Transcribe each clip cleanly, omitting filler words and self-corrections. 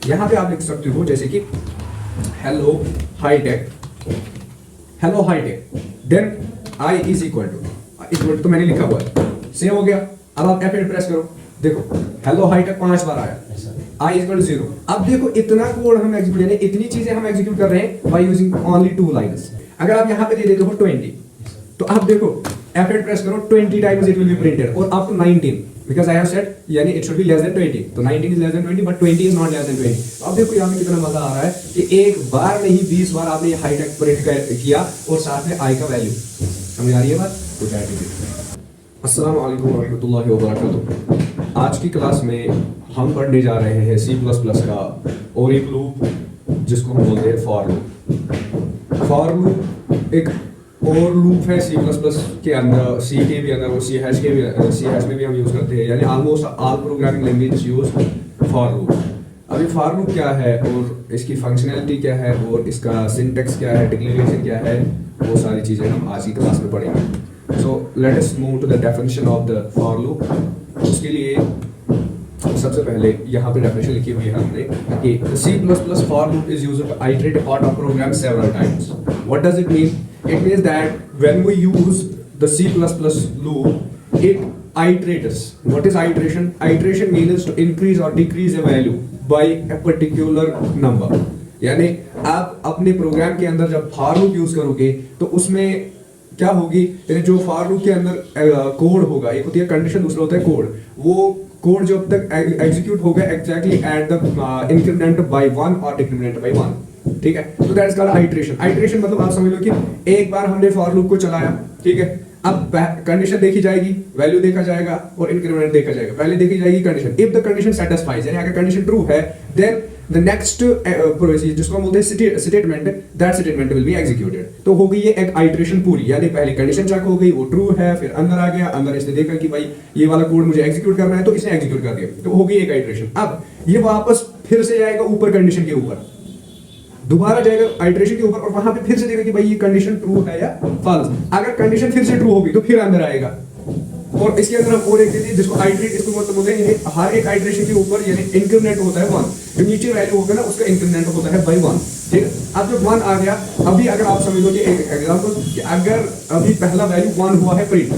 यहाँ पे आप लिख सकते हो जैसे कि hello hi tech, hello hi tech, then I is equal to तो मैंने लिखा हुआ है, सेव हो गया। अब आप F8 प्रेस करो, देखो हेलो हाईटेक 5 बार आया, आई इक्वल टू 0। अब देखो इतना कोड हम एग्जीक्यूट, यानी इतनी चीजें हम एग्जीक्यूट कर रहे हैं बाय यूजिंग ओनली 2 लाइंस। अगर आप यहाँ पे दे देते हो 20, तो आप देखो F8 प्रेस करो, 20 times it will be printed और up to 19 because I have said यानी it should be less than 20, तो 19 is less than 20 but 20 is not less than 20। तो अब देखो यहाँ पे कितना मजा आ रहा है कि एक बार नहीं 20 बार आपने ये हाईटेक प्रिंट किया और साथ में आई का वैल्यू। समझ आ रही है बात? तो दैट इज इट। अस्सलाम वालेकुम व रहमतुल्लाहि व बरकातुहू। आज की क्लास में हम पढ़ने जा रहे हैं C++ का और एक लूप जिसको हम बोलते हैं फॉर लूप। फॉर लूप एक और लूप है C++ के अंदर, C के भी अंदर और C हैश में भी हम यूज करते हैं, यानी almost all programming languages use for loop. अभी फॉर लूप क्या है और इसकी फंक्शनैलिटी क्या है और इसका सिंटैक्स क्या है, डिक्लेरेशन क्या है, वो सारी चीजें हम आज की क्लास में पढ़ेंगे। So let us move to the definition of the for loop। उसके लिए सबसे पहले यहाँ पे definition लिखी हुई है हमने कि the C++ for loop is used to iterate a part of program several times। What does it mean? It means that when we use the C++ loop, it iterates। What is iteration? Iteration means to increase or decrease a value by a particular number। यानी आप अपने programme के अंदर जब for loop use करोगे तो उसमें क्या होगी, यानी जो फॉर लूप के अंदर कोड होगा, एक होती है कंडीशन, दूसरा होता है कोड। वो कोड जब तक एग्जीक्यूट होगा exactly at the increment by 1 और डिक्रीमेंट बाय 1, ठीक है। तो that is called iteration. Iteration मतलब आप समझ लो कि एक बार हमने फॉर लूप को चलाया, ठीक है, अब कंडीशन देखी जाएगी, वैल्यू देखा जाएगा और इंक्रीमेंट देखा जाएगा। पहले देखी जाएगी condition, if the condition satisfies, यानी अगर कंडीशन ट्रू है देन द नेक्स्ट जिसको हम बोलते हैं statement, that statement will be executed. तो हो गई ये एक आइटरेशन पूरी, यानी पहले कंडीशन चेक हो गई, वो ट्रू है, फिर अंदर आ गया, अंदर इसने देखा कि भाई ये वाला कोड मुझे एग्जीक्यूट करना है, तो इसने एग्जीक्यूट कर दिया, तो हो गई एक आइटरेशन। अब ये वापस फिर से जाएगा ऊपर कंडीशन के ऊपर, दोबारा जाएगा आइटरेशन के ऊपर और वहां पे फिर से देखा कि भाई ये कंडीशन ट्रू है या फॉल्स। अगर कंडीशन फिर से ट्रू होगी तो फिर अंदर आएगा। और इसके अंदर हम और एक चीज जिसको आइटरेट, इसको मतलब बोलते हैं हर एक आइटरेशन के ऊपर यानी इंक्रीमेंट होता है 1, जो नीचे वैल्यू होगा ना उसका इंक्रीमेंट होता है बाय 1, ठीक है। अब जब 1 आ गया, अभी अगर आप समझ लो कि एक एग्जांपल कि अगर अभी पहला वैल्यू 1 हुआ है प्रिंट,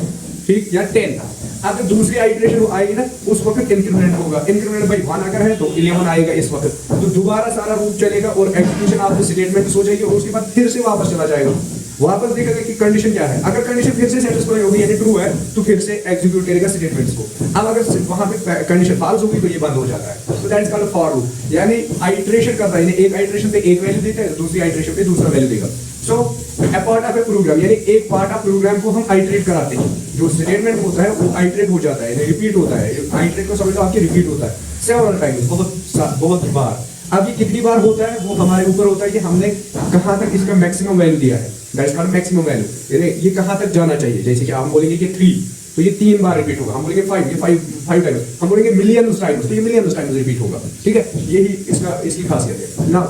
ठीक, या 10 था, अब जब दूसरी आइटरेशन आएगी ना उस वक्त इंक्रीमेंट होगा, इंक्रीमेंट बाय 1 अगर है तो 11 आएगा इस वक्त। तो दोबारा सारा रूप चलेगा और एग्जीक्यूशन ऑफ द स्टेटमेंट हो जाएगी और उसके बाद फिर से वापस चला जाएगा, वापस देखेगा कि कंडीशन क्या है। अगर कंडीशन फिर से सेटिस्फाई होगी यानी ट्रू है तो फिर से एग्जीक्यूट करेगा स्टेटमेंट्स को। अब अगर वहां पे कंडीशन फॉल्स होगी तो ये बंद हो जाता है। तो that is called for loop, यानी आइटरेशन करता है, एक आइटरेशन पे एक वैल्यू देता है, दूसरी आइटरेशन पे दूसरा वैल्यू देगा। So a part of a program, यानी एक पार्ट ऑफ प्रोग्राम को हम आइटरेट कराते हैं, जो स्टेटमेंट होता है वो आइटरेट हो जाता है, यानी रिपीट होता है। आइटरेट को समझ लो आपकी रिपीट होता है सेवरल टाइम्स, बहुत बार। अब ये कितनी बार होता है वो हमारे ऊपर होता है कि हमने कहां तक इसका मैक्सिमम वैल्यू दिया है, that is called maximum value, यानी ये कहां तक जाना चाहिए। जैसे कि हम बोलेंगे कि 3 तो ये 3 बार रिपीट होगा, हम बोलेंगे 5 ये 5 टाइम्स, हम बोलेंगे मिलियंस टाइम्स तो ये मिलियंस टाइम्स रिपीट होगा, ठीक है। यही इसकी खासियत है। Now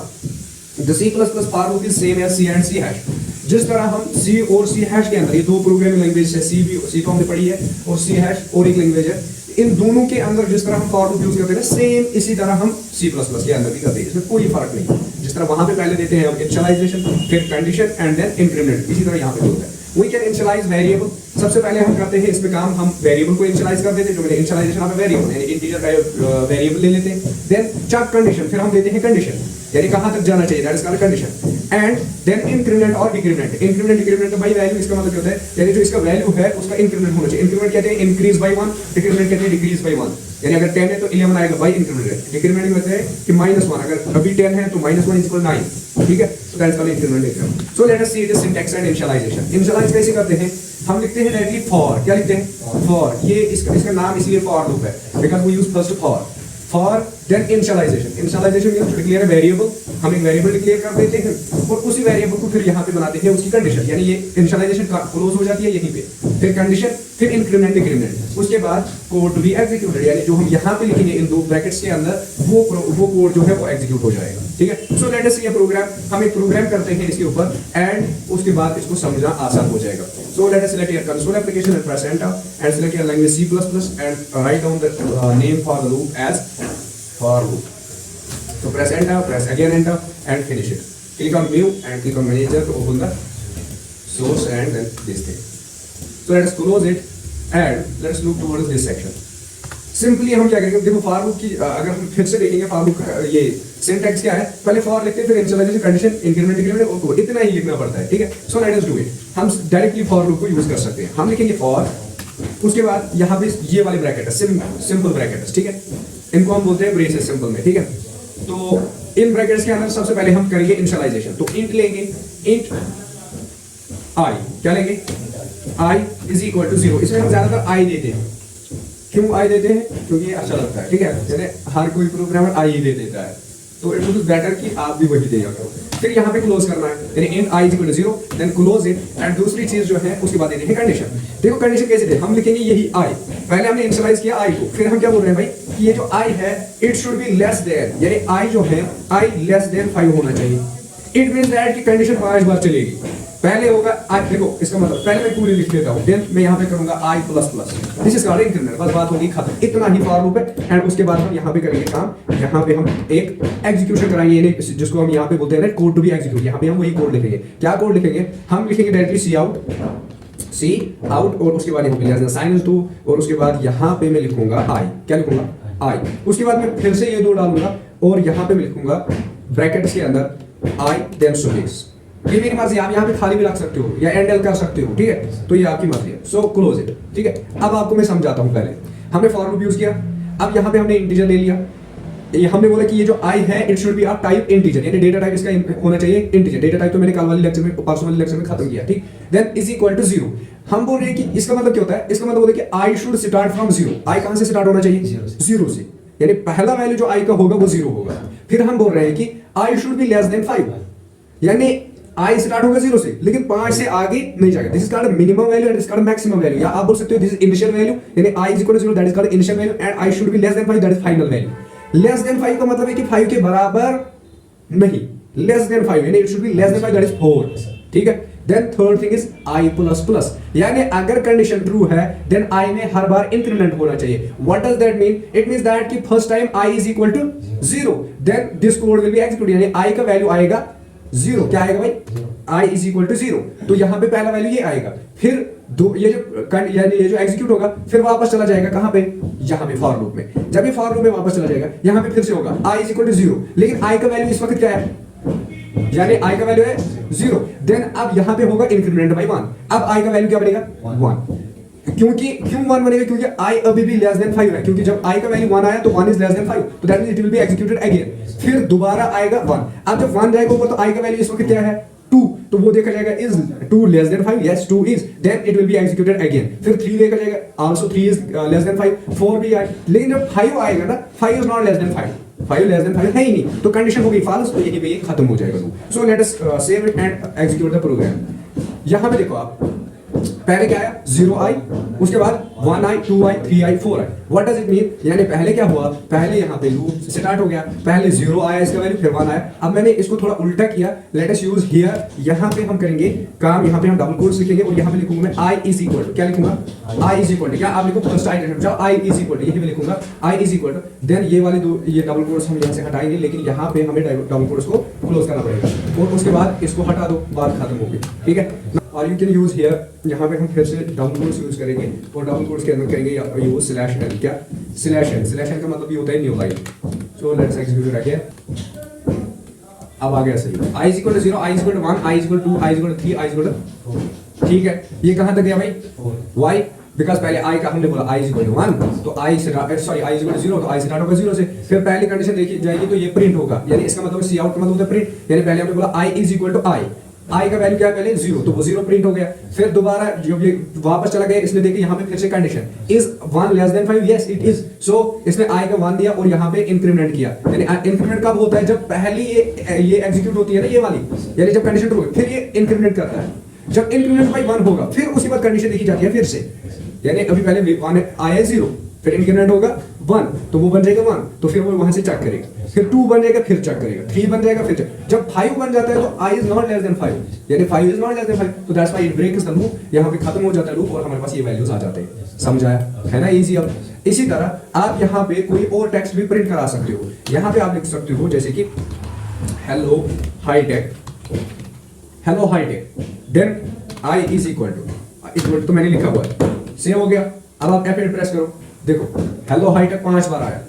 the C++ for loop is same as C and C hash. जिस तरह हम C और C हैश के अंदर, ये दो प्रोग्रामिंग लैंग्वेज है, C तो हमने पढ़ी है और C हैश और एक लैंग्वेज है, इन दोनों के अंदर जिस तरह हम फॉर लूप यूज करते हैं सेम इसी तरह हम C++ के अंदर भी करते हैं, इसमें कोई फर्क नहीं। जिस तरह वहां पे पहले देते हैं हम इनिशियलाइजेशन, फिर कंडीशन एंड देन इंक्रीमेंट, इसी तरह यहाँ पे होता है। वी कैन इनिशियलाइज वेरिएबल, सबसे पहले हम करते हैं इसमें काम, हम वेरिएबल को इनिशियलाइज कर देते हैं, जो मैंने इनिशियलाइजेशन ऑफ वेरिएबल यानी इंटीजर का वेरिएबल ले लेते हैं। देन चेक कंडीशन, फिर हम देते हैं कंडीशन, यानी कहां तक जाना चाहिए, that is called condition. And then increment और decrement, increment decrement by value, इसका मतलब क्या होता है, यानी जो इसका वैल्यू है उसका इंक्रीमेंट होना चाहिए। इंक्रीमेंट कहते हैं इंक्रीज बाय 1, डिक्रीमेंट कहते हैं डिक्रीज बाय 1, यानी अगर 10 है तो 11 आएगा बाय इंक्रीमेंट। डिक्रीमेंट में होता है कि -1, अगर अभी 10 है तो -1 इक्वल 9, ठीक है। So that is called increment. So let us see the syntax and initialization. Initialize कैसे करते हैं, हम लिखते हैं डायरेक्टली फॉर, क्या लिखते हैं फॉर, ये इसका नाम इसलिए फॉर लूप है because we use first for then initialization. Initialization means to declare a variable, हम एक वेरिएबल डिक्लेयर कर देते हैं और उसी वेरिएबल को फिर यहाँ पे बनाते हैं उसकी कंडीशन, यानी ये इनिशियलाइजेशन क्लोज हो जाती है यहीं पे, फिर कंडीशन, फिर इंक्रीमेंट डिक्रीमेंट, उसके बाद कोड टू बी एग्जीक्यूटेड, यानी जो हम यहाँ पे लिखेंगे इन दो ब्रैकेट्स के अंदर वो कोड जो है वो एग्जीक्यूट हो जाएगा, ठीक है। सो लेट अस सी अ प्रोग्राम, हम एक प्रोग्राम करते हैं इसके ऊपर एंड उसके बाद इसको समझना आसान हो जाएगा। So let us select your console application and press enter and select your language C++ and write down the name for the loop as for loop. So press enter, press again enter, and finish it. Click on view and click on manager to open the source and then this thing. So let us close it and let us look towards this section. Simply हम क्या करेंगे, देखो for loop की अगर हम फिर से देखेंगे फॉर लूप ये सिंटैक्स क्या है, पहले फॉर लिखते हैं फिर इनिशियलाइजेशन कंडीशन इंक्रीमेंट डिक्रीमेंट और कोड, इतना ही लिखना पड़ता है, ठीक है. सो लेट अस डू इट. हम डायरेक्टली फॉर लूप को यूज कर सकते हैं. हम लिखेंगे फॉर, उसके बाद यहाँ पे ये वाले ब्रैकेट है, सिंपल ब्रैकेट है, ठीक है. इनको हम बोलते हैं ब्रेसेस सिंपल में, ठीक है. तो इन ब्रैकेट्स के अंदर सबसे पहले हम करेंगे इनिशियलाइजेशन. तो इंट लेंगे, इंट आई, क्या लेंगे, आई इज इक्वल टू 0. इसमें हम ज्यादातर आई देते हैं. क्यों आई देते हैं? क्योंकि ये अच्छा लगता है, ठीक है. जैसे हर कोई प्रोग्रामर आई ही दे देता है, तो इट वुड बी बेटर कि आप भी वही देगा करो. फिर यहाँ पे क्लोज करना है, यानी in I is equal to 0, then close it. And दूसरी चीज जो है उसके बाद देनी है कंडीशन. देखो कंडीशन कैसे दे, हम लिखेंगे यही आई, पहले हमने इनिशियलाइज किया आई को, फिर हम क्या बोल रहे हैं भाई कि ये जो आई है it should be less then, यानी आई जो है आई लेस देन 5 होना चाहिए. इट मींस दैट कि कंडीशन 5 बार चलेगी. पहले होगा आई, देखो इसका मतलब पहले मैं पूरी लिख देता हूं, देन मैं यहां पे करूंगा I plus plus, this is called increment. बस बात होगी खत्म, इतना ही फॉर लूप है. एंड उसके बाद हम यहां पे करेंगे काम, यहां पे हम एक एग्जीक्यूशन कराएंगे, यानी जिसको हम यहां पे बोलते हैं कोड टू बी एग्जीक्यूट. यहां पे हम वही कोड लिखेंगे. क्या कोड लिखेंगे, हम लिखेंगे डायरेक्टली सी आउट और उसके बाद यहां पे लेस साइन टू और उसके बाद यहां पे मैं लिखूंगा आई. क्या लिखूंगा, आई. उसके बाद मैं फिर से ये दो डालूंगा और यहां पे मैं लिखूंगा ब्रैकेट्स के अंदर आई देन सुफिक्स. ये मेरी मर्जी, आप यहाँ पे खाली भी रख सकते हो या एंड एल कर सकते हो, ठीक है. तो ये आपकी मर्जी है. सो क्लोज इट, ठीक है. अब आपको मैं समझाता हूँ. पहले हमने फॉर लूप यूज किया, अब यहाँ पे हमने इंटीजर ले लिया. ये हमने बोला कि ये जो आई है it should B of type integer, यानी डेटा टाइप इसका होना चाहिए इंटीजर. डेटा टाइप तो मैंने कल वाले लेक्चर में, परसों वाले लेक्चर में खत्म किया, ठीक. Then is equal to 0. हम बोल रहे हैं कि इसका मतलब क्या होता है, इसका मतलब होता है कि आई शुड स्टार्ट फ्रॉम 0. आई कहां से स्टार्ट होना चाहिए, 0 से, यानी पहला वैल्यू जो आई का होगा वो 0 होगा. फिर हम बोल रहे हैं कि I should be less than 5, यानी आई स्टार्ट होगा 0 से लेकिन 5 से आगे नहीं जाएगा. This is called minimum value and this is called maximum value. या आप बोल सकते हो दिस इज इनिशियल वैल्यू, यानी I is equal to 0 that is called initial value and I should be less than 5 that is final value. Less than 5 का मतलब है कि 5 के बराबर नहीं, लेस देन 5 यानी it should be less than 5 that is 4, ठीक है. Then third thing is I plus plus, यानी अगर कंडीशन ट्रू है देन आई में हर बार इंक्रीमेंट होना चाहिए. What does that mean, it means that कि first time I is equal to 0 then this code will be execute, यानी आई का वैल्यू आएगा 0. क्या आएगा भाई, आई इज इक्वल टू 0. तो यहां पे पहला वैल्यू ये आएगा, फिर दो ये जो एग्जीक्यूट होगा फिर वापस चला जाएगा कहां पे, यहां पे फॉर लूप में. जब ये फॉर लूप में वापस चला जाएगा यहां पे फिर से होगा आई इज इक्वल टू 0, लेकिन आई का वैल्यू इस वक्त क्या है, यानी आई का वैल्यू है 0. देन अब यहां पे होगा इंक्रीमेंट बाय 1. अब आई का वैल्यू क्या बनेगा 1. क्योंकि क्यों 1 बनेगा, क्योंकि आई अभी भी लेस देन 5 है. क्योंकि जब आई का वैल्यू 1 आया तो 1 इज लेस देन 5, तो that means it will be executed again. फिर दोबारा आएगा 1. अब जब 1 जाएगा ऊपर तो आई का वैल्यू इस वक्त क्या है 2, तो वो देखा जाएगा is 2 less than 5, yes 2 is, then it will be executed again. फिर 3 देखा जाएगा, आल्सो 3 इज लेस देन 5, 4 भी आए. लेकिन जब 5 आएगा ना, 5 is not less than 5, 5 less than 5 है ही नहीं, तो कंडीशन हो गई फॉल्स, तो यहीं पे ये खत्म हो जाएगा. So let us save it and execute the program. यहां पे देखो आप, पहले क्या आया 0 आई, उसके बाद 1 आई, 2 आई, 3 आई, 4 आई. व्हाट डज इट मीन, यानी पहले क्या हुआ, पहले यहाँ पे लूप स्टार्ट हो गया, पहले 0 आया इसका वैल्यू, फिर 1 आया. अब मैंने इसको थोड़ा उल्टा किया, लेट अस यूज हियर. यहाँ पे हम करेंगे काम, यहाँ पे हम डबल कोट्स लिखेंगे और यहाँ पे लिखूंगा मैं आई इज इक्वल टू, क्या लिखूंगा आई इज इक्वल टू, क्या आप लिखो फर्स्ट आई जाओ आई इज इक्वल टू, यही पे लिखूंगा आई इज इक्वल टू. देन ये वाले दो ये डबल कोट्स हम यहाँ से हटाएंगे, लेकिन यहाँ पे हमें डबल कोट्स को क्लोज करना पड़ेगा और उसके बाद इसको हटा दो, बात खत्म होगी, ठीक है. और यू कैन यूज हियर, यहाँ पे हम फिर से डबल कोट्स यूज करेंगे और डबल कोट्स के अंदर करेंगे यूज स्लैश एल. क्या स्लैश एल, स्लैश एल का मतलब ये होता है new line. So let's execute again. अब आ गया सही, I is equal to 0, I is equal to 1, I is equal to 2, I is equal to 3, I is equal to 4, ठीक है. ये कहां तक गया भाई, वाई, बिकॉज पहले आई का हमने बोला आई इज इक्वल टू 1, तो I sorry I is equal to 0, तो आई स्टार्ट होगा 0 से. फिर पहली कंडीशन देखी जाएगी तो ये प्रिंट होगा, यानी इसका मतलब सी आउट का मतलब होता है प्रिंट. यानी पहले हमने बोला आई इज इक्वल टू आई, आई का वैल्यू क्या है पहले 0, तो वो 0 प्रिंट हो गया. फिर दोबारा जब ये वापस चला गया, इसने देखिए यहाँ पे फिर से condition is 1 less than 5, yes it is. So इसने आई का 1 दिया और यहाँ पे इंक्रीमेंट किया. यानी इंक्रीमेंट कब होता है, जब पहली ये एग्जीक्यूट होती है ना ये वाली, यानी जब कंडीशन ट्रू है फिर ये इंक्रीमेंट करता है. जब इंक्रीमेंट बाय 1 होगा फिर उसके बाद कंडीशन देखी जाती है फिर से, यानी अभी पहले 1 आया 0, फिर इंक्रीमेंट होगा 1, तो वो बन जाएगा 1, तो फिर वो वहां से चेक करेगा. फिर 2 बन जाएगा फिर चेक करेगा, 3 बन जाएगा फिर चेक. जब 5 बन जाता है तो i is not less than 5, यानी 5 इज नॉट लेस देन 5, तो that's why it breaks the loop. यहाँ पे खत्म हो जाता है लूप और हमारे पास ये वैल्यूज आ जाते हैं. समझ आया है ना, इजी. अब इसी तरह आप यहाँ पे कोई और टेक्स्ट भी प्रिंट करा सकते हो। यहाँ पे आप लिख सकते हो जैसे कि hello hi tech, hello hi tech, then I is equal to मैंने लिखा हुआ है, सेम हो गया। अब आप F8 प्रेस करो, देखो हेलो हाई टेक 5 बार आया,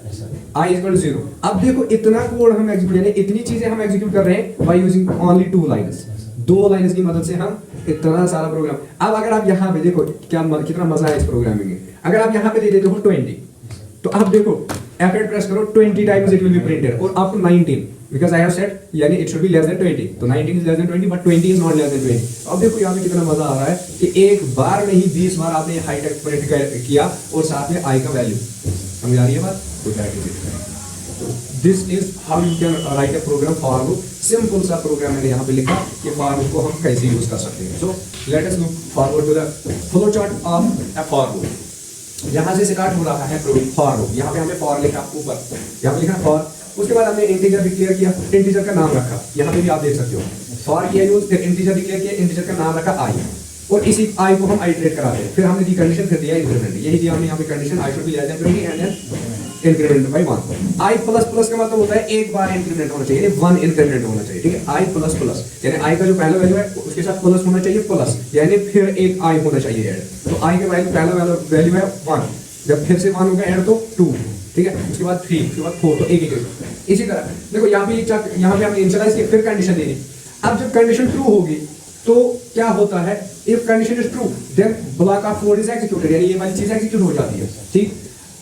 आई इक्वल टू 0। अब देखो इतना कोड हम एग्जीक्यूट, यानी इतनी चीजें हम एग्जीक्यूट कर रहे हैं by using only 2 lines, 2 lines की मदद से हम इतना सारा प्रोग्राम। अब अगर आप यहाँ पे देखो कितना मजा है इस प्रोग्रामिंग में। अगर आप यहाँ पे दे देते हो 20, तो आप देखो F8 प्रेस करो, 20 times it will be printed, और up to 19 because I have said, यानी it should be less than 20, तो 19 is less than 20 but 20 is not less than 20। अब देखो यहाँ पे कितना मजा आ रहा है कि एक बार में ही 20 बार आपने हाई टेक प्रिंट किया और साथ में आई का वैल्यू। समझ आ रही है बात? तो that is it. This is how you can write a program for loop. Simple सा प्रोग्राम मैंने यहाँ पे लिखा कि फॉर लूप को हम कैसे यूज कर सकते हैं। So let us look forward to the flow chart of a for loop. यहाँ से स्टार्ट हो रहा है फॉर लूप। यहाँ पे हमने फॉर लिखा ऊपर, यहाँ पे लिखा फॉर, उसके बाद हमने इंटीजर डिक्लेयर किया, इंटीजर का नाम रखा, यहाँ पे भी आप देख सकते हो फॉर किया यूज, फिर इंटीजर डिक्लेयर किया, इंटीजर का नाम रखा आई, और इसी आई को हम आइटरेट कराते हैं। फिर हमने दी कंडीशन, फिर दिया इंक्रीमेंट, यही दिया हमने यहाँ पे condition, I should be less than 20 and then increment by 1। I plus plus का मतलब होता है एक बार इंक्रीमेंट होना चाहिए, यानी 1 इंक्रीमेंट होना चाहिए, ठीक है। आई प्लस प्लस यानी आई का जो पहला वैल्यू है उसके साथ प्लस होना चाहिए, प्लस यानी फिर एक आई होना चाहिए ऐड। तो आई का वैल्यू पहला वैल्यू है 1, जब फिर से 1 होगा ऐड तो 2, ठीक है। उसके बाद 3, उसके बाद 4, तो एक इसी तरह देखो यहाँ पे हमने इनिशियलाइज किया, फिर कंडीशन देनी। अब जब कंडीशन ट्रू होगी तो क्या होता है, if condition is true then block of code is executed, यानी ये वाली चीज एग्जीक्यूट हो जाती है, ठीक।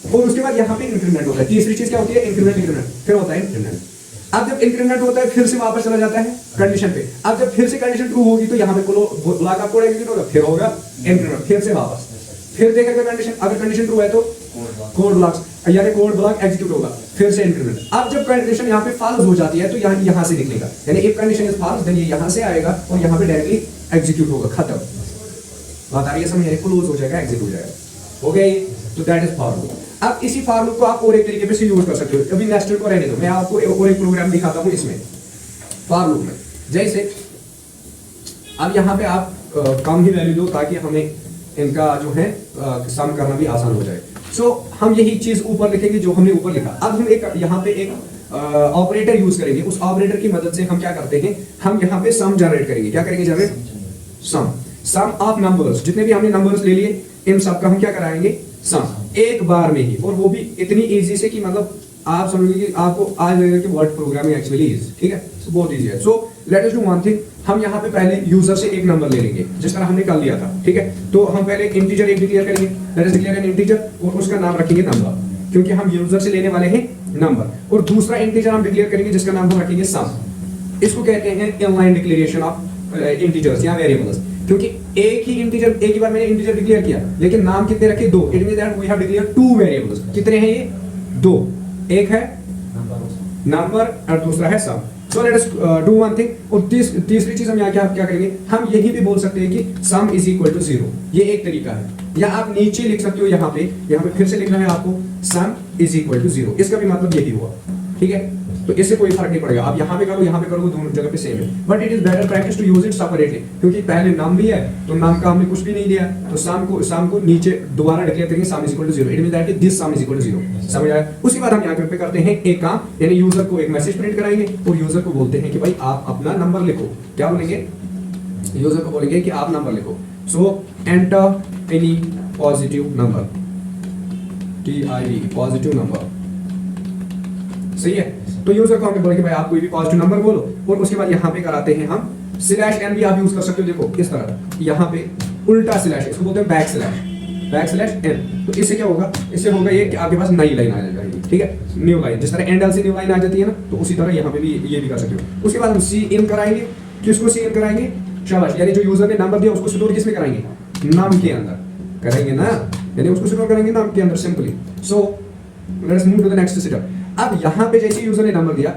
और उसके बाद यहाँ पे इंक्रीमेंट होता है। तीसरी चीज क्या होती है, इंक्रीमेंट, फिर होता है इंक्रीमेंट। अब जब इंक्रीमेंट होता है फिर से वापस चला जाता है कंडीशन पे। अब जब फिर से कंडीशन ट्रू होगी तो यहाँ पे ब्लॉक ऑफ कोड एग्जीक्यूट होगा, फिर होगा इंक्रीमेंट, फिर से वापस, फिर देखेगा कंडीशन, अगर कंडीशन ट्रू है तो कोड ब्लॉक्स, यानी कोड ब्लॉक एग्जीक्यूट होगा, फिर से इंक्रीमेंट। अब जब कंडीशन यहाँ पे फॉल्स हो जाती है तो यहाँ से निकलेगा, यानी if condition is false then ये यहाँ से आएगा और यहाँ पे डायरेक्टली एग्जीक्यूट होगा, खत्म। बात आ रही है समझ, यानी क्लोज हो जाएगा, एग्जीक्यूट हो जाएगा, हो गया ये। तो दैट इज फॉर लूप। अब इसी फॉर लूप को आप और एक तरीके से यूज कर सकते हो। अभी नेस्टेड को रहने दो, मैं आपको और एक प्रोग्राम दिखाता हूँ इसमें फॉर लूप में। जैसे अब यहाँ पे आप कम ही वैल्यू दो ताकि हमें इनका जो है सम करना भी आसान हो जाए। सो हम यही चीज ऊपर लिखेंगे जो हमने ऊपर लिखा। अब हम एक यहाँ पे एक ऑपरेटर यूज करेंगे। उस ऑपरेटर की मदद से हम क्या करते हैं, हम यहाँ पे सम जनरेट करेंगे। क्या करेंगे, जनरेट सम ऑफ नंबर्स। जितने भी हमने नंबर्स ले लिए इन सब का हम क्या कराएंगे, सम, एक बार में ही, और वो भी इतनी इजी से कि मतलब आप समझिए कि आपको आज लगेगा कि व्हाट प्रोग्रामिंग एक्चुअली इज, ठीक है। सो बहुत इजी है। सो let us do one thing, हम यहाँ पे पहले यूजर से एक नंबर ले लेंगे जिस तरह हमने कर लिया था, ठीक है। तो हम पहले इंटीजर एक डिक्लेयर करेंगे, let us declare N integer, और उसका नाम रखेंगे नंबर, क्योंकि हम यूजर से लेने वाले हैं नंबर। और दूसरा इंटीजर हम डिक्लेयर करेंगे जिसका नाम हम रखेंगे सम। इसको कहते हैं इनलाइन डिक्लेरेशन ऑफ इंटीजर्स या वेरिएबल्स, क्योंकि एक ही बार मैंने इंटीजर डिक्लेयर किया, लेकिन नाम कितने रखे, 2। It means that we have declared 2 variables. कितने हैं ये, 2, एक है नंबर और दूसरा है sum. So let us do one thing. और तीसरी चीज हम यहाँ क्या करेंगे, हम यही भी बोल सकते हैं कि सम इज इक्वल टू 0। ये एक तरीका है, या आप नीचे लिख सकते हो, यहाँ पे फिर से लिखना है आपको सम इज इक्वल टू 0। इसका भी मतलब यही हुआ, ठीक है। तो इससे कोई फर्क नहीं पड़ेगा, आप यहाँ पे करो यहाँ पे करो, दोनों जगह पे सेम है। But it is better practice to use it separately, क्योंकि पहले नाम भी है तो नाम का हमने कुछ भी नहीं दिया, तो सम को नीचे दोबारा डिक्लेयर करेंगे sum is equal to 0। It means that this sum is equal to 0। समझ आया? उसके बाद हम यहाँ पे करते हैं एक काम, यानी यूजर को एक मैसेज प्रिंट कराएंगे और यूजर को बोलते हैं कि भाई आप अपना नंबर लिखो। क्या बोलेंगे, यूजर को बोलेंगे कि आप नंबर लिखो। सो enter any positive number, TIV positive number, सही है। तो यूजर को हमने बोला कि भाई आप कोई भी पॉजिटिव नंबर बोलो, और उसके बाद यहाँ पे कराते हैं हम /n भी आप यूज कर सकते हो। देखो इस तरह यहाँ पे उल्टा स्लैश, इसको बोलते हैं /n। तो इससे क्या होगा, इससे होगा ये कि आपके पास नई लाइन आ जाएगी, ठीक है, न्यू लाइन। जिस तरह एंड से न्यू लाइन आ जाती है ना, तो उसी तरह यहाँ पे भी ये भी कर सकते हो। उसके बाद हम CIN कराएंगे। किसको CIN कराएंगे, शाबाश, यानी जो यूजर ने नंबर दिया उसको स्टोर किसमें कराएंगे, नाम के अंदर करेंगे ना, यानी उसको स्टोर करेंगे नाम के अंदर simply. So let's move to the next step. अब यहाँ पे जैसे यूजर ने नंबर दिया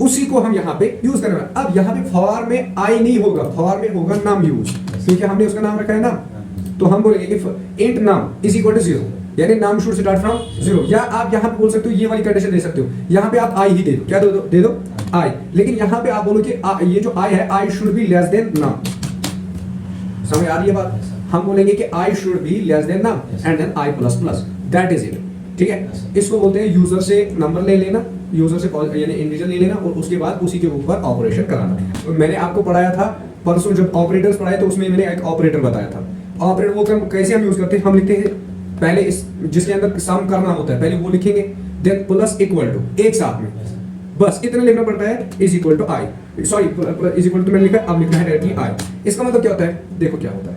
उसी को हम यहाँ पे यूज करेंगे। अब यहाँ पे फॉर में आई नहीं होगा, फॉर में होगा नाम यूज, क्योंकि हमने उसका नाम रखा है नाम। तो हम बोलेंगे कि इंट नाम इज इक्वल टू 0, यानी नाम शुड स्टार्ट फ्रॉम 0। या आप यहाँ पे बोल सकते हो, ये वाली कंडीशन दे सकते हो, यहाँ पे आप आई ही दे दो। क्या दे दो आई, लेकिन यहाँ पे आप बोलो कि ये जो आई है, I should be less than num. समझ आ रही है बात? हम बोलेंगे कि I should be less than num and then I plus plus, that is it. ठीक है, इसको बोलते हैं यूजर से नंबर ले लेना, यूजर से यानी इंडिविजुअल ले लेना और उसके बाद उसी के ऊपर ऑपरेशन कराना। तो मैंने आपको पढ़ाया था परसों जब ऑपरेटर्स पढ़ाए तो उसमें मैंने एक ऑपरेटर बताया था। ऑपरेटर वो कैसे हम यूज करते हैं, हम लिखते हैं पहले इस जिसके अंदर सम करना होता है पहले वो लिखेंगे, देन प्लस इक्वल टू एक साथ में बस इतना लिखना पड़ता है, is equal to I, sorry is equal to मैंने लिखा, अब लिखना है डायरेक्टली आई। इसका मतलब क्या होता है, देखो क्या होता है,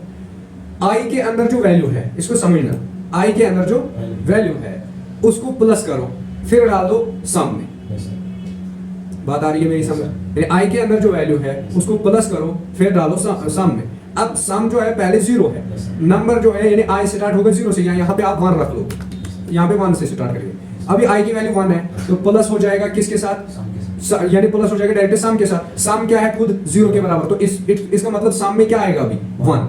आई के अंदर जो वैल्यू है इसको समझना, आई के अंदर जो वैल्यू है उसको प्लस करो फिर डाल दो सम में। बात आ रही है मेरी समझ, आई के अंदर जो वैल्यू है उसको प्लस करो फिर डालो सम में। अब सम जो है पहले जीरो है, नंबर जो है यानी आई स्टार्ट होगा जीरो से, यहाँ पे आप 1 रख लो, यहाँ पे 1 से स्टार्ट करिए। अभी आई की वैल्यू 1 है तो प्लस हो जाएगा किसके साथ, यानी प्लस हो जाएगा डायरेक्ट सम के साथ। सम क्या है खुद 0 के बराबर, तो इसका मतलब सम में क्या आएगा अभी 1।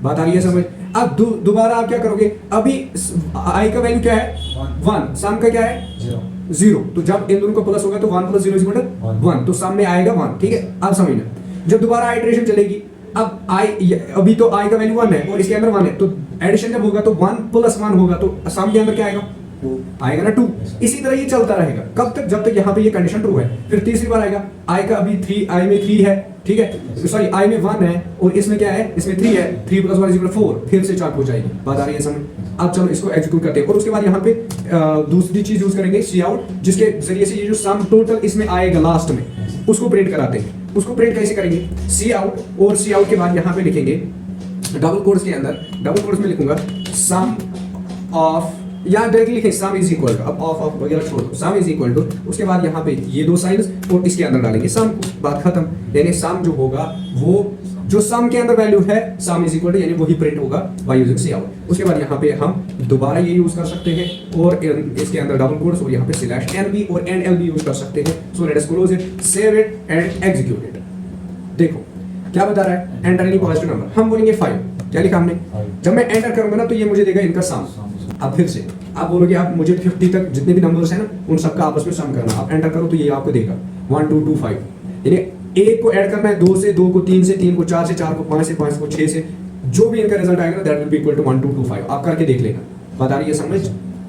बात आ रही है समझ। अब दोबारा आप क्या करोगे, अभी आई का वैल्यू क्या है 1, सम का क्या है 0, तो जब इन दोनों को प्लस होगा तो 1 + 0 = 1, तो सम में आएगा 1। ठीक है, अब समझना, जब दोबारा आइटरेशन चलेगी, अब आई अभी तो आई का वैल्यू 1 है और इसके अंदर 1 है, तो एडिशन जब होगा तो 1 + 1 होगा, तो सम के अंदर क्या आएगा आएगा ना 2। इसी तरह ये चलता रहेगा कब तक, जब तक यहाँ पे ये कंडीशन ट्रू है। फिर तीसरी बार आएगा, आई का अभी 3, आई में 3 है, ठीक है, सॉरी आई में 1 है और इसमें क्या है, इसमें 3 है, 3 + 1 = 4, फिर से चार्ट हो जाएगी। बात आ रही है समझ। अब चलो इसको एग्जीक्यूट करते हैं और उसके बाद यहाँ पे दूसरी चीज यूज करेंगे सी आउट, जिसके जरिए से ये जो सम टोटल इसमें आएगा लास्ट में उसको प्रिंट कराते हैं। उसको प्रिंट कैसे करेंगे, सी आउट, और सी आउट के बाद यहाँ पे लिखेंगे डबल कोट्स के अंदर, डबल कोट्स में लिखूंगा सम ऑफ, या डायरेक्टली लिखें सम इज इक्वल टू, अब ऑफ वगैरह छोड़ दो, सम इज इक्वल टू, उसके बाद यहाँ पे ये दो साइंस और इसके अंदर डालेंगे सम, बात खत्म। यानी सम जो होगा वो जो सम के अंदर वैल्यू है सम इज इक्वल टू, यानी वही प्रिंट होगा बाय यूजिंग सी आउट। उसके बाद यहाँ पे हम दोबारा ये यूज कर सकते हैं और इसके अंदर डबल कोट्स और यहाँ पे /nb और /nlb यूज कर सकते हैं। So let us close it, save it and execute it. देखो क्या बता रहा है, एंटर एनी पॉजिटिव नंबर, हम बोलेंगे 5, क्या लिखा हमने, जब मैं एंटर करूंगा ना तो ये मुझे देगा इनका सम। अब फिर से आप बोलोगे आप मुझे 50 तक जितने भी नंबर्स हैं ना उन सबका आपस में सम करना, आप एंटर करो तो ये आपको देगा 1 2 2 5, यानी एक को ऐड करना है 2 से, 2 को 3 से, 3 को 4 से, 4 को 5 से, 5 को 6 से, जो भी इनका रिजल्ट आएगा that will be equal to 1 2 2 5। आप करके देख लेना, बता रही है समझ।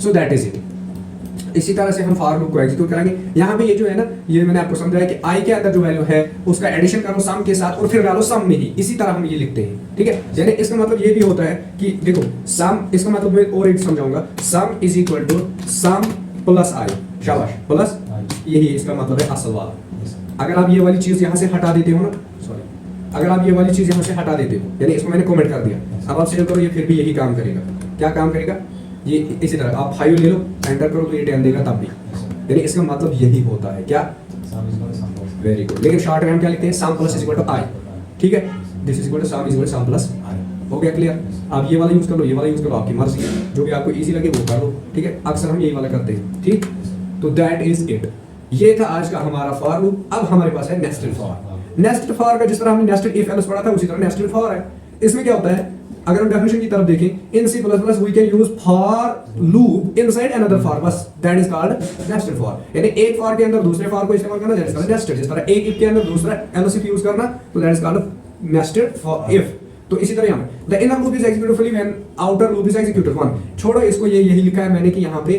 सो दैट इज इट। इसी तरह से हम फॉर लूप को एग्जीक्यूट करेंगे। यहाँ पे ये जो है ना, ये मैंने आपको समझाया कि आई के अंदर जो वैल्यू है उसका एडिशन करो सम के साथ और फिर डालो सम में ही, इसी तरह हम ये लिखते हैं। ठीक है, यानी इसका मतलब ये भी होता है कि देखो सम, इसका मतलब मैं और एक समझाऊंगा, sum is equal to sum plus I, शाबाश, प्लस, यही इसका मतलब है असल वाला। अगर आप ये वाली चीज यहाँ से हटा देते हो ना, सॉरी, अगर आप ये वाली चीज यहाँ से हटा देते हो, यानी इसको मैंने कमेंट कर दिया, अब आप सेव करो, ये फिर भी यही काम करेगा। क्या काम करेगा, ये इसी तरह आप 5 ले लो, एंटर करो तो ये 10 देगा तब भी, यानी इसका मतलब यही होता है क्या, वेरी गुड। लेकिन शॉर्ट में हम क्या लिखते हैं, sum plus is equal to I. ठीक है, this is equal to sum is equal to sum plus I. हो गया क्लियर। आप ये वाला यूज कर लो, ये वाला यूज करो, आपकी मर्जी है, जो भी आपको इजी लगे वो कर लो। ठीक है, अक्सर हम यही वाला करते हैं। ठीक, तो दैट इज इट। ये था आज का हमारा फॉर लूप। अब हमारे पास है नेस्टेड फॉर। नेस्टेड फॉर का जिस तरह हमने नेस्टेड इफ एल्स पढ़ा था उसी तरह नेस्टेड फॉर है। इसमें क्या होता है, अगर हम डेफिनेशन की तरफ देखें, in C++ we can use for loop inside another for, बस that is called nested for. यानी एक फॉर के अंदर दूसरे फॉर को इस्तेमाल करना, दैट इज कॉल्ड नेस्टेड। जिस तरह एक इफ के अंदर दूसरा एल्स इफ यूज करना, तो that is called nested for if. तो इसी तरह यहाँ the inner loop is executed fully when outer loop is executed one. छोड़ो इसको, ये यही लिखा है मैंने कि यहाँ पे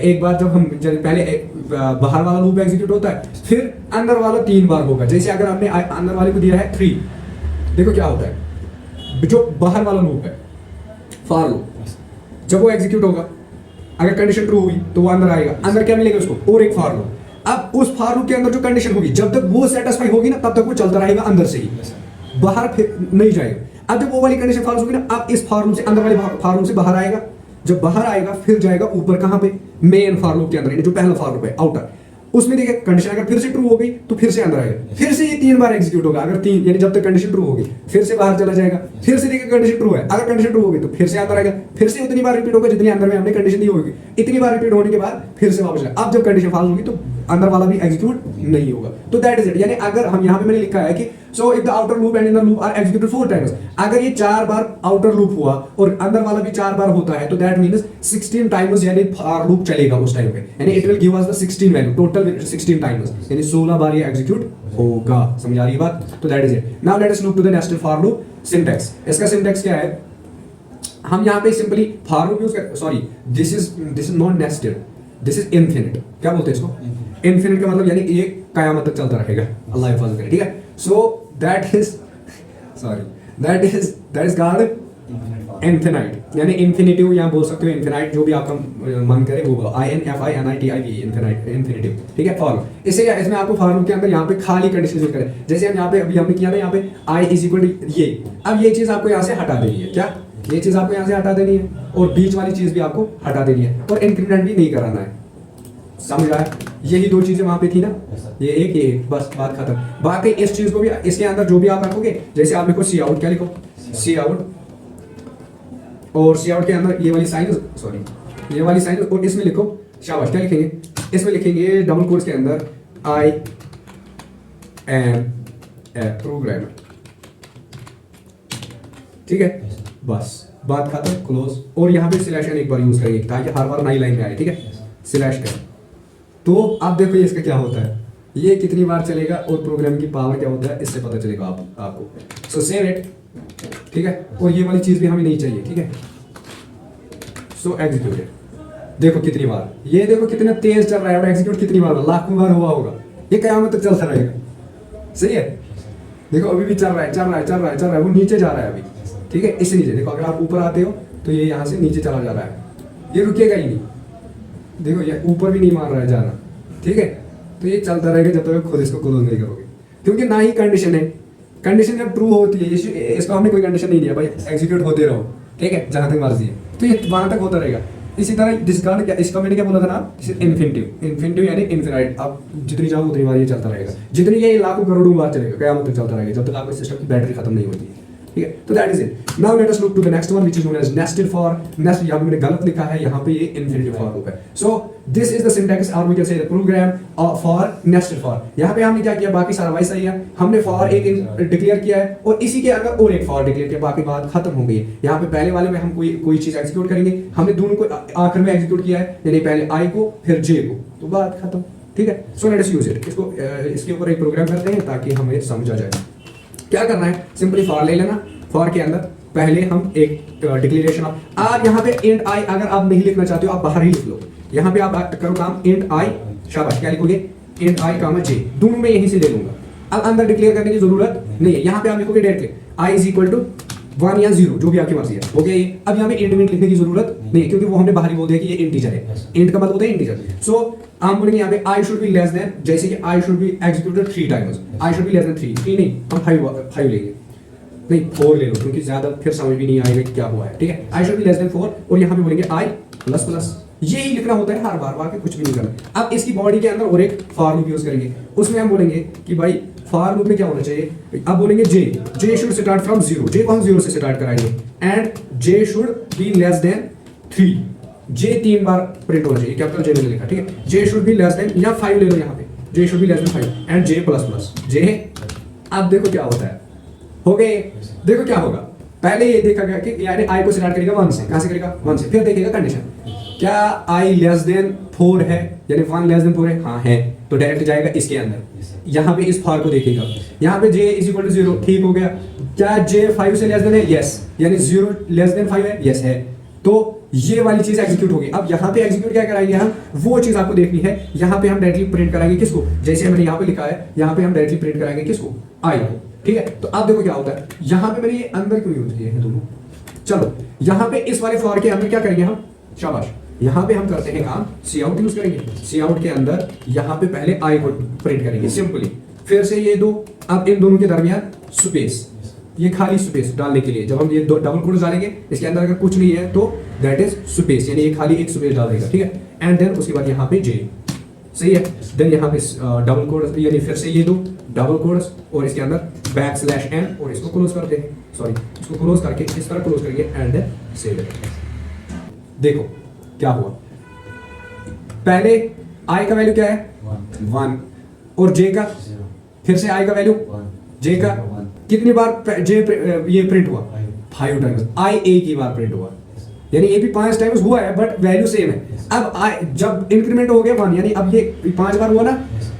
एक बार जब हम पहले बाहर वाला लूप एग्जीक्यूट होता है, फिर अंदर वाला 3 बार होगा। जैसे अगर आपने अंदर वाले को दिया है 3, देखो क्या होता है, जो बाहर वाला लूप है फॉर लूप, जब वो एग्जीक्यूट होगा, अगर कंडीशन ट्रू हुई तो वो अंदर आएगा, अंदर क्या मिलेगा उसको, और एक फॉर लूप। अब उस फॉर लूप के अंदर जो कंडीशन होगी, जब तक वो सेटिस्फाई होगी ना तब तक वो चलता रहेगा अंदर से ही, बाहर फिर नहीं जाएगा। अब जब वो वाली कंडीशन फॉल्स होगी ना, अब इस फॉर लूप से अंदर वाले फॉर लूप से बाहर आएगा, जब बाहर आएगा फिर जाएगा ऊपर, कहां पे, मेन फॉर लूप के अंदर, जो पहला फॉर लूप है आउटर, उसमें देखिए कंडीशन अगर फिर से ट्रू हो गई तो फिर से अंदर आएगा, फिर से ये 3 बार एग्जीक्यूट होगा। अगर 3 यानी जब तक कंडीशन ट्रू होगी, फिर से बाहर चला जाएगा, फिर से देखिए कंडीशन ट्रू है, अगर कंडीशन ट्रू होगी तो फिर से अंदर आएगा, फिर से उतनी बार रिपीट होगा जितनी अंदर में हमने कंडीशन दी होगी, इतनी बार रिपीट होने के बाद फिर से वापस आएगा। अब जब कंडीशन फॉल्स होगी तो अंदर वाला भी एग्जीक्यूट नहीं होगा। तो दैट इज इट। यानी अगर हम यहाँ पे मैंने लिखा है कि so if the outer loop and inner loop are executed 4 times, अगर ये 4 बार आउटर लूप हुआ और अंदर वाला भी 4 बार होता है तो दैट मींस 16 टाइम्स यानी फॉर लूप चलेगा उस टाइम पे, यानी it will give us the 16 value, total 16 times, यानी 16 बार ये एग्जीक्यूट होगा। समझ आ रही है बात। तो that is it. Now let us look to the nested for loop syntax. इसका सिंटैक्स क्या है, हम यहाँ पे सिंपली फॉर लूप यूज कर, sorry this is not nested, this is infinite. क्या बोलते हैं इसको? इनफिनिट का मतलब यानी ये कयामत तक चलता रहेगा, अल्लाह हिफाजत करे, ठीक है। So that is sorry that is called infinite, यानी इन्फिनिटिव यहाँ बोल सकते हो, इनफिनाइट जो भी आपका मन करे वो बोलो, INFINITIV इन्फिनिटिव, ठीक है। फॉर इससे इसमें आपको फॉर लूप के अंदर यहाँ पे खाली कंडीशन यूज करें, जैसे हम यहाँ पे अभी हमने किया ना, यहाँ पे I इज इक्वल टू ये, अब ये चीज आपको यहाँ से हटा देनी है, क्या ये चीज आपको यहाँ से हटा देनी है, और बीच वाली चीज भी आपको हटा देनी है, और इंक्रीमेंट भी नहीं कराना है, समझ आया? यही दो चीजें वहां पे थी ना, ये एक, बस बात खत्म। बाकी इस चीज को भी इसके अंदर जो भी आप रखोगे, जैसे आप लिखो सी आउट, क्या लिखो? सी आउट, और सी आउट के अंदर ये वाली साइन, सॉरी ये वाली साइन, और इसमें लिखो शाबाश, क्या लिखेंगे? इसमें लिखेंगे डबल कोट्स के अंदर I am a programmer, ठीक है, बस बात खत्म, क्लोज। और यहाँ पे स्लैश एन एक बार यूज करेंगे ताकि हर बार नई लाइन में आए, ठीक है, स्लैश कर। तो आप देखो ये इसका क्या होता है, ये कितनी बार चलेगा और प्रोग्राम की पावर क्या होता है, इससे पता चलेगा आपको। सो सेव इट, ठीक है, और ये वाली चीज भी हमें नहीं चाहिए, ठीक है। सो एग्जीक्यूट इट, देखो कितनी बार, ये देखो कितना तेज चल रहा है, और एग्जीक्यूट कितनी बार, लाखों बार हुआ होगा, ये कयामत तक चलता रहेगा, सही है। देखो अभी भी चल रहा है, वो नीचे जा रहा है अभी, ठीक है, इससे नीचे देखो, अगर आप ऊपर आते हो तो ये यहाँ से नीचे चला जा रहा है, ये रुकेगा ही नहीं, देखो ये ऊपर भी नहीं मान रहा है जाना, ठीक है। तो ये चलता रहेगा जब तक खुद इसको क्लोज नहीं करोगे, क्योंकि ना ही कंडीशन है, कंडीशन जब ट्रू होती है, इसको हमने कोई कंडीशन नहीं दिया भाई, एग्जीक्यूट होते रहो, ठीक है, जहां तक मर्जी है, तो ये वहां तक होता रहेगा। इसी तरह डिस्कार्ड, क्या इसका मैंने क्या बोला था ना, इन्फिनिटिव यानी इनफिनाइट, आप जितनी चाहो उतनी बार ये चलता रहेगा, जितनी ये लाखों करोड़ों बार चलेगा, कयामत तक चलता रहेगा, जब तक आपके सिस्टम की बैटरी खत्म नहीं होती है, ठीक है। तो that is it. Now let us look to the next one which is known as nested for. Nest यहाँ पे मैंने गलत लिखा है, यहाँ पे ये इन्फिनिटिव फॉर लूप है। So this is the syntax और we can say the program for nested for. यहाँ पे हमने क्या किया, बाकी सारा वैसा ही है, हमने फॉर एक डिक्लेयर किया है और इसी के अंदर और एक फॉर डिक्लेयर किया, बाकी बात खत्म हो गई है। यहाँ पे पहले वाले में हम कोई चीज एग्जीक्यूट करेंगे, हमने दोनों को आखिर में एग्जीक्यूट किया है, यानी पहले I को फिर J को, तो बात खत्म, ठीक है। सो लेट अस यूज इट, इसको इसके ऊपर एक प्रोग्राम करते हैं ताकि हमें समझ आ जाए। क्या करना है, सिंपली फॉर ले लेना, फॉर के अंदर पहले हम एक डिक्लेरेशन आप यहाँ पे इंट I अगर आप नहीं लिखना चाहते हो आप बाहर ही लिख लो, यहाँ पे आप करो काम इंट I, शाबाश, क्या लिखोगे? इंट I कामा J, दोनों में यहीं से ले लूंगा, अब अंदर डिक्लेयर करने की जरूरत नहीं है। यहाँ पे आप लिखोगे directly I is equal to 1 या 0 जो भी आपकी मर्जी है, हो गया ये। अब यहाँ पे इंट लिखने की जरूरत नहीं है क्योंकि वो हमने बाहर ही बोल दिया कि ये इंटीजर है, इंट का मतलब होता है इंटीजर। सो हम बोलेंगे यहाँ पे I should be less then, जैसे कि I should be executed 3 times, I should be less then 3 नहीं, हम 5 लेंगे, नहीं 4 ले लो क्योंकि ज्यादा फिर समझ भी नहीं आएगा क्या हुआ है, ठीक है। I should be less then 4 और यहाँ पे बोलेंगे I प्लस प्लस, यही लिखना होता है हर बार, बाकी कुछ भी नहीं करना। अब इसकी बॉडी के अंदर और एक फॉर लूप यूज करेंगे, उसमें हम बोलेंगे कि भाई फॉर लूप में क्या होना चाहिए, अब बोलेंगे J should start from 0, J को हम 0 से स्टार्ट कराएंगे, and J should be less then 3, J 3 bar print होना चाहिए, कैपिटल J मैंने लिखा, ठीक है। J should be less then, या 5 ले लो यहाँ पे, J should be less than 5 and J plus plus J। अब देखो क्या होता है, हो गए, देखो क्या होगा, पहले ये देखा गया कि यानी I को स्टार्ट करेगा 1 से, कहां से करेगा 1 से, फिर देखेगा कंडीशन क्या I लेस देन 4 है, यानी 1 लेस देन 4 है, हाँ है, तो डायरेक्ट जाएगा इसके अंदर, यहाँ पे इस फॉर को देखेगा, यहाँ पे J इज इक्वल टू 0, ठीक हो गया। क्या J 5 से लेस देन है, यस, यानी 0 लेस देन 5 है, यस है, तो ये वाली चीज एग्जीक्यूट होगी। अब यहाँ पे एग्जीक्यूट क्या कराएंगे हम, वो चीज आपको देखनी है, यहाँ पे हम डायरेक्टली प्रिंट कराएंगे किसको, जैसे मैंने यहाँ पे लिखा है, यहाँ पे हम डायरेक्टली प्रिंट कराएंगे किसको, I को, ठीक है। तो आप देखो क्या होता है, यहाँ पे मैंने ये अंदर क्यों यूज किए हैं दोनों, चलो यहाँ पे इस वाले फॉर के अंदर क्या करेंगे हम, शाबाश, यहाँ पे हम करते हैं काम सी आउट यूज करेंगे, सी आउट के अंदर यहाँ पे पहले I को प्रिंट करेंगे सिंपली, फिर से ये दो, अब इन दोनों के दरमियान स्पेस, ये खाली स्पेस डालने के लिए जब हम ये दो डबल कोट्स डालेंगे, इसके अंदर अगर कुछ नहीं है तो दैट इज स्पेस, यानी ये खाली एक स्पेस डाल देगा, ठीक है। एंड देन उसके बाद यहाँ पे J, सही है, देन यहाँ पे डबल कोट्स, यानी फिर से ये दो डबल कोट्स और इसके अंदर \n और इसको क्लोज करते हैं, सॉरी इसको क्लोज करके इस तरह क्लोज करेंगे एंड देन सेव इट। देखो क्या हुआ, पहले I का वैल्यू क्या है 1 और J का, फिर से I का वैल्यू J का कितनी बार J ये प्रिंट हुआ 5 टाइम्स, I एक ही बार प्रिंट हुआ, यानी ये भी 5 टाइम्स हुआ है बट वैल्यू सेम है। अब I जब इंक्रीमेंट हो गया 1, यानी अब ये 5 बार हुआ ना,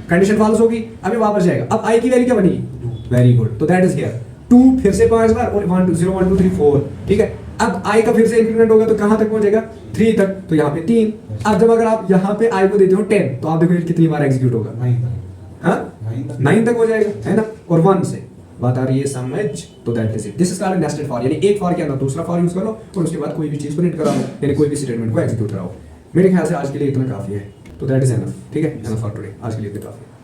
कंडीशन फॉल्स होगी, अब ये वापस जाएगा, अब I की वैल्यू क्या बनेगी, वेरी गुड, तो दैट इज हियर 2, फिर से 5 बार और 1 2 0 1 2 3 4, ठीक है। अब i का फिर से इंक्रीमेंट होगा तो कहां तक पहुंचेगा 3 तक, तो यहाँ पे 3। अब जब अगर आप यहाँ पे i को देते हो 10 तो आप देखो ये कितनी बार एग्जीक्यूट होगा, 9 तक हो जाएगा, है ना। और 1 से बात आ रही है समझ, तो that is it, this is called nested for, यानी एक फॉर के अंदर दूसरा फॉर यूज करो और उसके बाद कोई भी चीज प्रिंट कराओ, यानी कोई भी स्टेटमेंट को एग्जीक्यूट कराओ। मेरे ख्याल से आज के लिए इतना काफी है, तो दैट इज एनफ, ठीक है, एनफ फॉर टुडे, आज के लिए इतना काफी है।